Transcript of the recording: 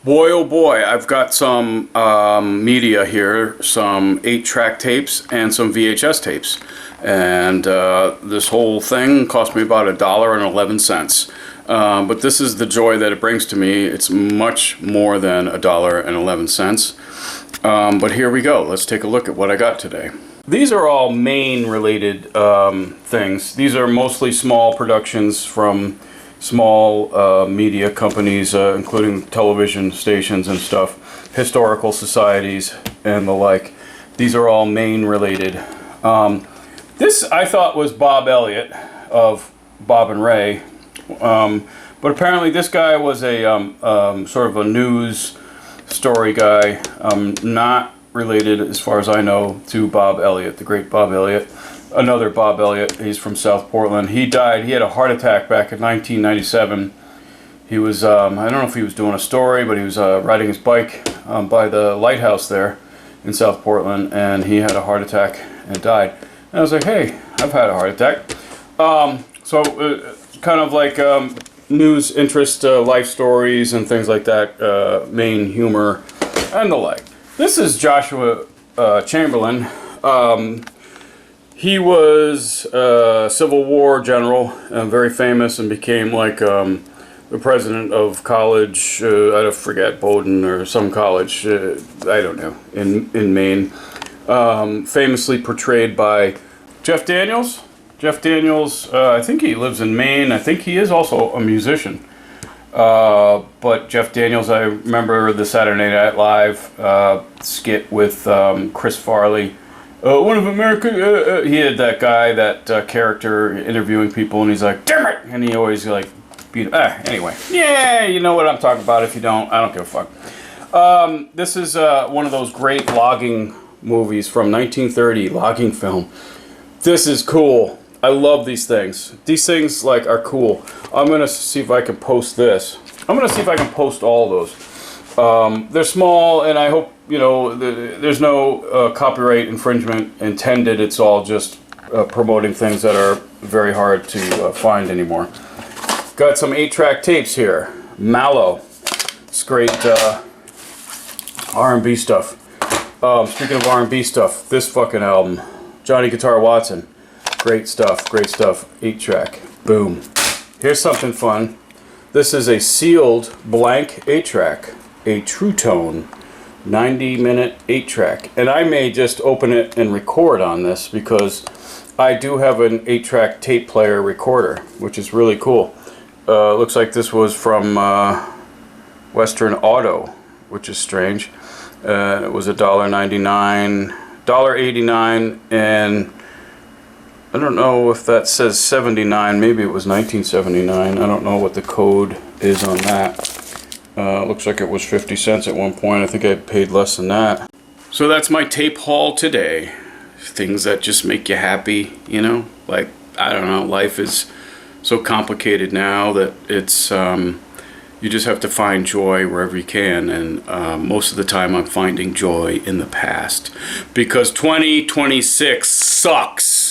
Boy, oh boy, I've got some media here, some 8-track tapes and some VHS tapes. And this whole thing cost me about $1.11. But this is the joy that it brings to me. It's much more than $1.11. But here we go. Let's take a look at what I got today. These are all Maine related things. These are mostly small productions from small media companies, including television stations and stuff, historical societies and the like. These are all Maine related. This I thought was Bob Elliott of Bob and Ray, but apparently this guy was a sort of a news story guy, not related as far as I know to Bob Elliott, the great Bob Elliott. Another Bob Elliott, he's from South Portland. He died, he had a heart attack back in 1997. He was, I don't know if he was doing a story, but he was riding his bike by the lighthouse there in South Portland, and he had a heart attack and died. And I was like, hey, I've had a heart attack. Kind of like news interest, life stories and things like that, Maine humor and the like. This is Joshua Chamberlain. He was a Civil War general, very famous, and became like the president of college, I forget, Bowdoin or some college, I don't know, in Maine. Famously portrayed by Jeff Daniels. Jeff Daniels, I think he lives in Maine. I think he is also a musician. But Jeff Daniels, I remember the Saturday Night Live skit with Chris Farley. One of America, he had that guy, that character interviewing people, and he's like, damn it! And he always like, anyway. Yeah, you know what I'm talking about. If you don't, I don't give a fuck. This is one of those great logging movies from 1930, logging film. This is cool. I love these things. These things like are cool. I'm gonna see if I can post this. I'm gonna see if I can post all those. They're small, and I hope, you know, there's no copyright infringement intended. It's all just promoting things that are very hard to find anymore. Got some 8-track tapes here. Mallow. It's great R&B stuff. Speaking of R&B stuff, this fucking album, Johnny Guitar Watson. Great stuff, great stuff. 8-track. Boom. Here's something fun. This is a sealed blank 8-track. A True Tone 90-minute 8-track, and I may just open it and record on this because I do have an 8-track tape player recorder, which is really cool. Looks like this was from Western Auto, which is strange. It was $1.99, $1.89, and I don't know if that says 79. Maybe it was 1979. I don't know what the code is on that. Looks like it was 50 cents at one point. I think I paid less than that. So that's my tape haul today. Things that just make you happy, you know? Like, I don't know, life is so complicated now that it's, you just have to find joy wherever you can. And most of the time I'm finding joy in the past. Because 2026 sucks.